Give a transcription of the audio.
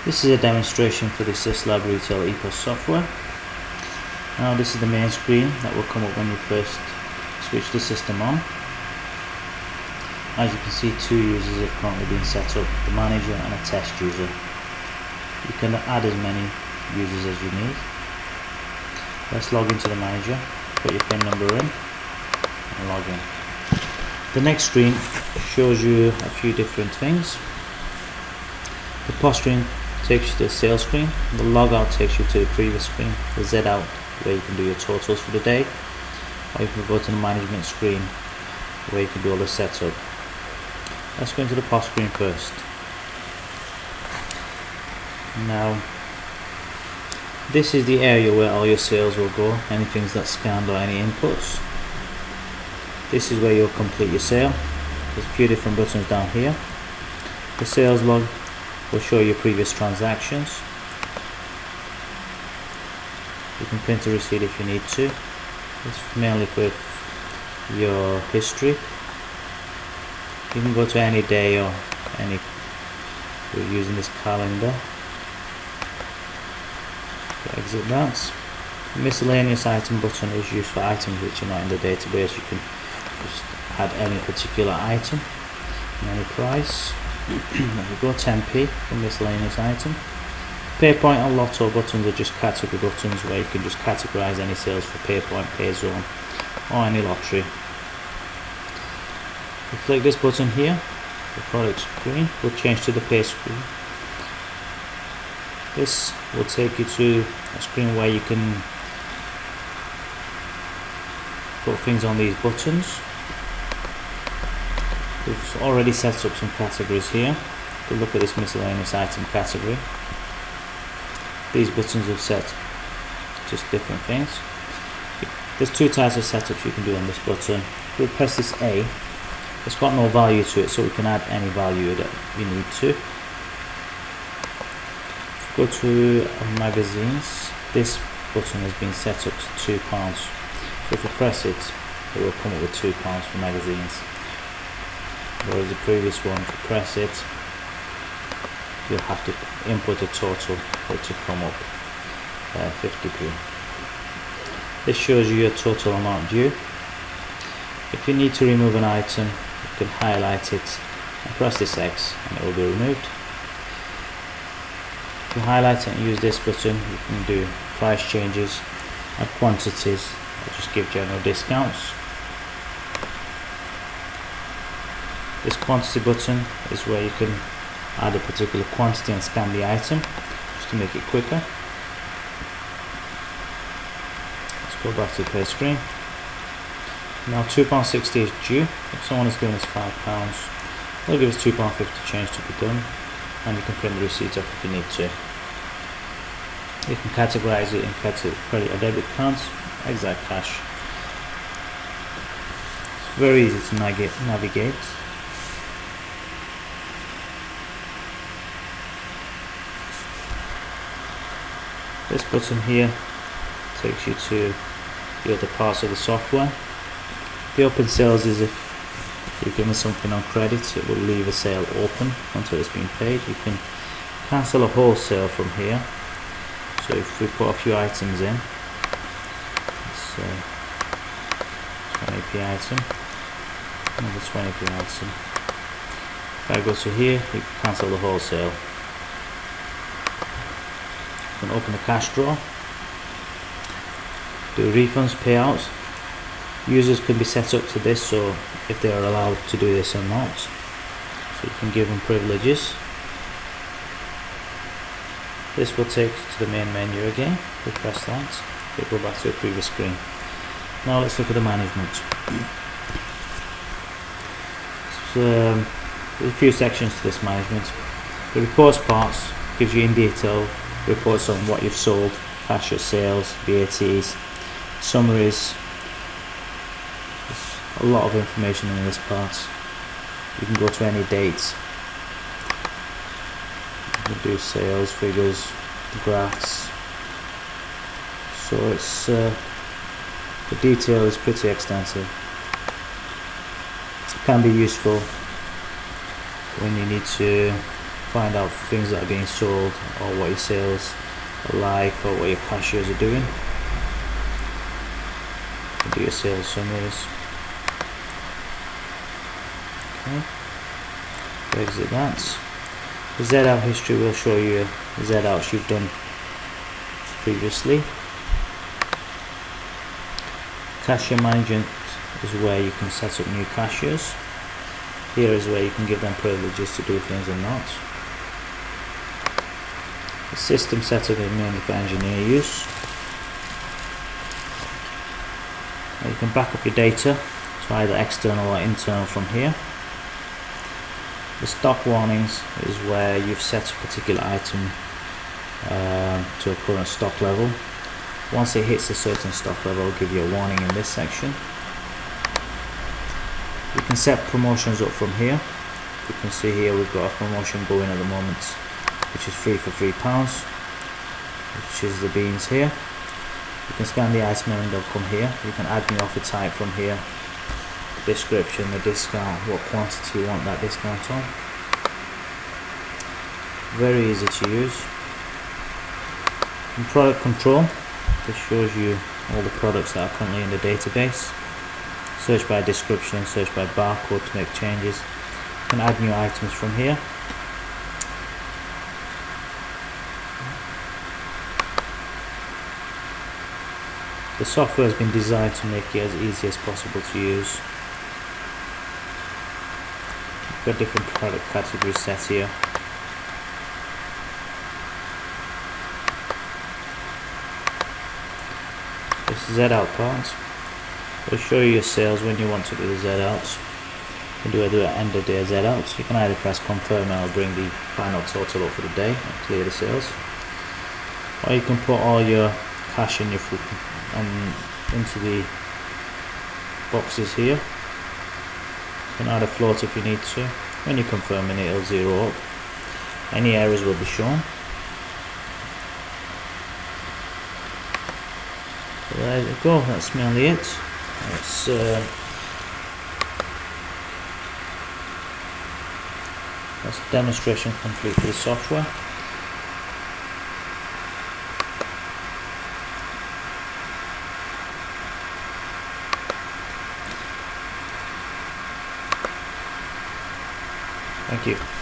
This is a demonstration for the syslab retail epos software. Now this is the main screen that will come up when you first switch the system on. As you can see, two users have currently been set up, the manager and a test user. You can add as many users as you need. Let's log into the manager, put your PIN number in and log in. The next screen shows you a few different things. The POS screen takes you to the sales screen, the logout takes you to the previous screen, the Z out where you can do your totals for the day, or you can go to the management screen where you can do all the setup. Let's go into the POS screen first. Now this is the area where all your sales will go, anything that's scanned or any inputs. This is where you'll complete your sale. There's a few different buttons down here. The sales log will show your previous transactions. You can print a receipt if you need to. It's mainly for your history. You can go to any day or any, we're using this calendar. Exit that. The miscellaneous item button is used for items which are not in the database. You can just add any particular item and any price. There we go, 10p for miscellaneous item. PayPoint and Lotto buttons are just category buttons where you can just categorize any sales for PayPoint, PayZone or any lottery. If you click this button here, the product screen will change to the pay screen. This will take you to a screen where you can put things on these buttons. We've already set up some categories here. If you look at this miscellaneous item category, these buttons are set just different things. There's two types of setups you can do on this button. If we press this A, it's got no value to it, so we can add any value that we need to. Go to magazines. This button has been set up to £2. So if you press it, it will come up with £2 for magazines. Whereas the previous one, if you press it, you'll have to input a total for it to come up 50p. This shows you your total amount due. If you need to remove an item, you can highlight it and press this X and it will be removed. If you highlight it and use this button, you can do price changes and quantities, or just give general discounts. This quantity button is where you can add a particular quantity and scan the item just to make it quicker. Let's go back to the pay screen. Now £2.60 is due. If someone has given us £5, they'll give us £2.50 change to be done, and you can print the receipt off if you need to. You can categorize it in credit or debit cards, exact cash. It's very easy to navigate. This button here takes you to the other parts of the software. The open sales is if you've given something on credit, it will leave a sale open until it's been paid. You can cancel a wholesale from here. So if we put a few items in, it's 20p item, another 20p item. If I go to here, you can cancel the wholesale. You can open the cash drawer, do refunds, payouts. Users can be set up to this, so if they are allowed to do this or not. So you can give them privileges. This will take you to the main menu again. We press that, we'll go back to the previous screen. Now let's look at the management. So, there's a few sections to this management. The reports parts gives you in detail reports on what you've sold, cash at sales, VATs, summaries. There's a lot of information in this part. You can go to any dates. You can do sales figures, graphs. So it's the detail is pretty extensive. It can be useful when you need to find out things that are being sold, or what your sales are like, or what your cashiers are doing. You do your sales summaries. Okay. Exit that. The Z-out history will show you Z-outs you've done previously. Cashier management is where you can set up new cashiers. Here is where you can give them privileges to do things or not. The system setup is mainly for engineer use. You can back up your data to either external or internal from here. The stock warnings is where you've set a particular item to a current stock level. Once it hits a certain stock level, it'll give you a warning in this section. You can set promotions up from here. You can see here we've got a promotion going at the moment, which is 3 for £3, which is the beans here. You can scan the item and they'll come here. You can add new offer type from here, the description, the discount, what quantity you want that discount on. Very easy to use. In product control, this shows you all the products that are currently in the database. Search by description, search by barcode to make changes. You can add new items from here. The software has been designed to make it as easy as possible to use. We've got different product categories set here. This Z-out part will show you your sales when you want to do the Z-outs. You can do an end of day Z-outs. You can either press confirm and it'll bring the final total up for the day and clear the sales, or you can put all your cash in your food and into the boxes here. You can add a float if you need to. When you confirm it, it'll zero up. Any errors will be shown. So there you go, that's mainly it. That's demonstration complete for the software. Thank you.